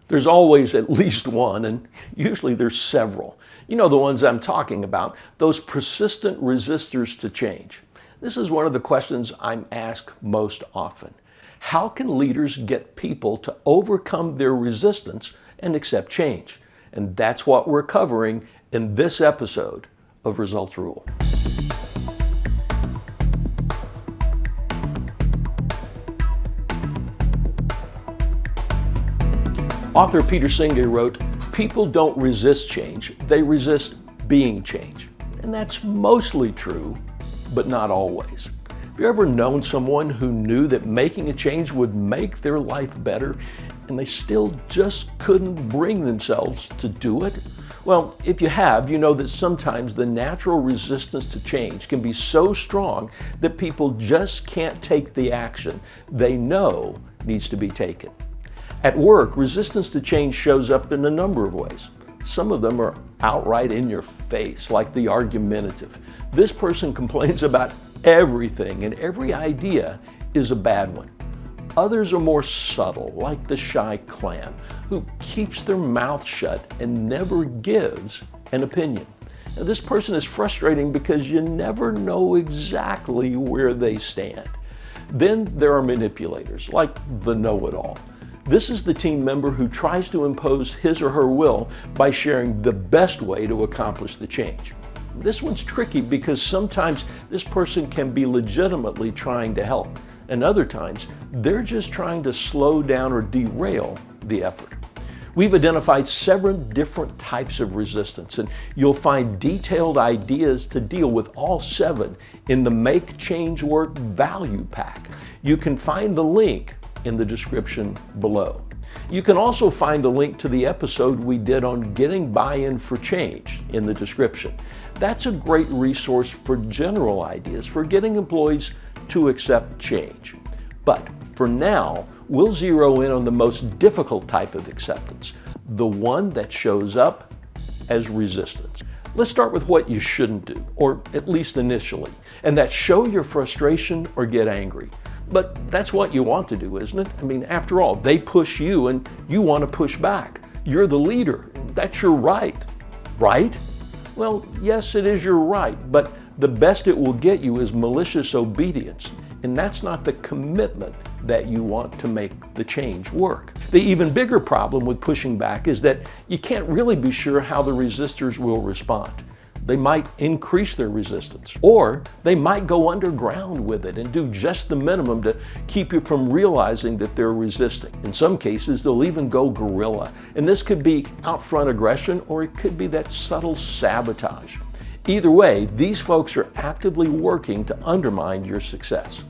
There's always at least one, and usually there's several. You know the ones I'm talking about, those persistent resistors to change. This is one of the questions I'm asked most often. How can leaders get people to overcome their resistance and accept change? And that's what we're covering in this episode of Results Rule. Author Peter Senge wrote, "People don't resist change, they resist being change." And that's mostly true, but not always. Have you ever known someone who knew that making a change would make their life better, and they still just couldn't bring themselves to do it? Well, if you have, you know that sometimes the natural resistance to change can be so strong that people just can't take the action they know needs to be taken. At work, resistance to change shows up in a number of ways. Some of them are outright in your face, like the argumentative. This person complains about everything and every idea is a bad one. Others are more subtle, like the shy clam, who keeps their mouth shut and never gives an opinion. Now, this person is frustrating because you never know exactly where they stand. Then there are manipulators, like the know-it-all. This is the team member who tries to impose his or her will by sharing the best way to accomplish the change. This one's tricky because sometimes this person can be legitimately trying to help, and other times they're just trying to slow down or derail the effort. We've identified 7 different types of resistance, and you'll find detailed ideas to deal with all 7 in the Make Change Work Value Pack. You can find the link in the description below. You can also find a link to the episode we did on getting buy-in for change in the description. That's a great resource for general ideas for getting employees to accept change. But for now, we'll zero in on the most difficult type of acceptance, the one that shows up as resistance. Let's start with what you shouldn't do, or at least initially, and that's show your frustration or get angry. But that's what you want to do, isn't it? I mean, after all, they push you and you want to push back. You're the leader. That's your right. Right? Well, yes, it is your right, but the best it will get you is malicious obedience. And that's not the commitment that you want to make the change work. The even bigger problem with pushing back is that you can't really be sure how the resistors will respond. They might increase their resistance, or they might go underground with it and do just the minimum to keep you from realizing that they're resisting. In some cases, they'll even go guerrilla, and this could be out-front aggression, or it could be that subtle sabotage. Either way, these folks are actively working to undermine your success.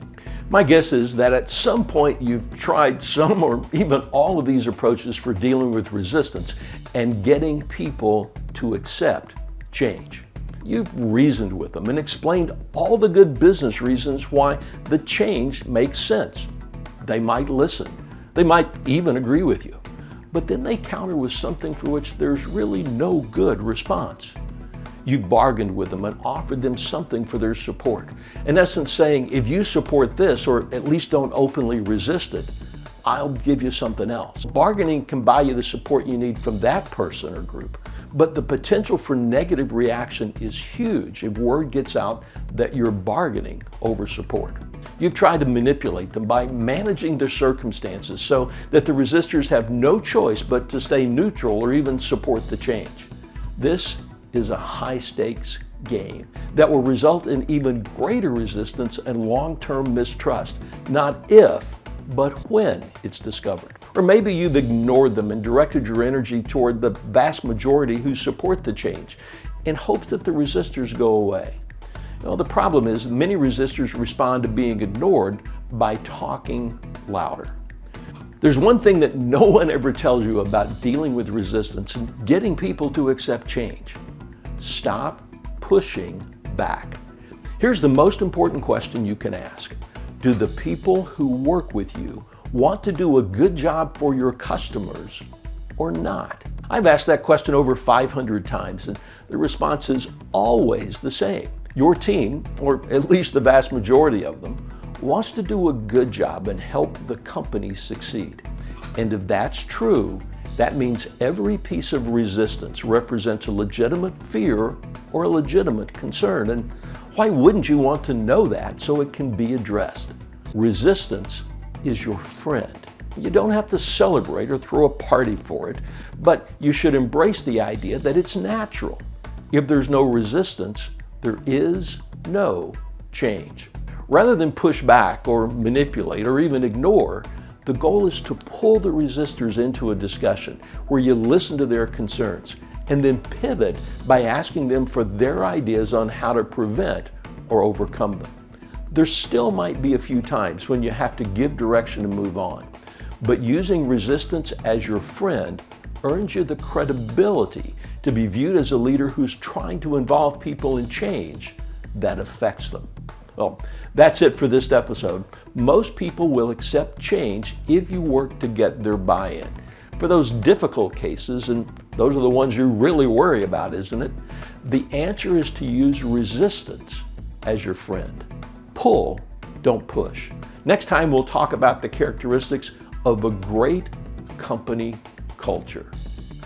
My guess is that at some point you've tried some or even all of these approaches for dealing with resistance and getting people to accept change. You've reasoned with them and explained all the good business reasons why the change makes sense. They might listen. They might even agree with you. But then they counter with something for which there's really no good response. You bargained with them and offered them something for their support. In essence saying, if you support this, or at least don't openly resist it, I'll give you something else. Bargaining can buy you the support you need from that person or group, but the potential for negative reaction is huge if word gets out that you're bargaining over support. You've tried to manipulate them by managing their circumstances so that the resistors have no choice but to stay neutral or even support the change. This is a high-stakes game that will result in even greater resistance and long-term mistrust, not if, but when it's discovered. Or maybe you've ignored them and directed your energy toward the vast majority who support the change in hopes that the resistors go away. You know, the problem is many resistors respond to being ignored by talking louder. There's one thing that no one ever tells you about dealing with resistance and getting people to accept change. Stop pushing back. Here's the most important question you can ask. Do the people who work with you want to do a good job for your customers or not? I've asked that question over 500 times, and the response is always the same. Your team, or at least the vast majority of them, wants to do a good job and help the company succeed. And if that's true, That means every piece of resistance represents a legitimate fear or a legitimate concern. And why wouldn't you want to know that so it can be addressed? Resistance is your friend. You don't have to celebrate or throw a party for it, but you should embrace the idea that it's natural. If there's no resistance, there is no change. Rather than push back or manipulate or even ignore, the goal is to pull the resistors into a discussion where you listen to their concerns and then pivot by asking them for their ideas on how to prevent or overcome them. There still might be a few times when you have to give direction and move on, but using resistance as your friend earns you the credibility to be viewed as a leader who's trying to involve people in change that affects them. Well, that's it for this episode. Most people will accept change if you work to get their buy-in. For those difficult cases, and those are the ones you really worry about, isn't it? The answer is to use resistance as your friend. Pull, don't push. Next time we'll talk about the characteristics of a great company culture.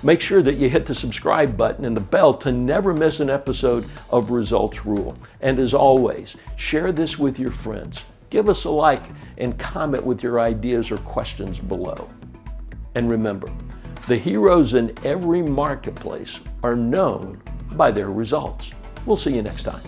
Make sure that you hit the subscribe button and the bell to never miss an episode of Results Rule. And as always, share this with your friends. Give us a like and comment with your ideas or questions below. And remember, the heroes in every marketplace are known by their results. We'll see you next time.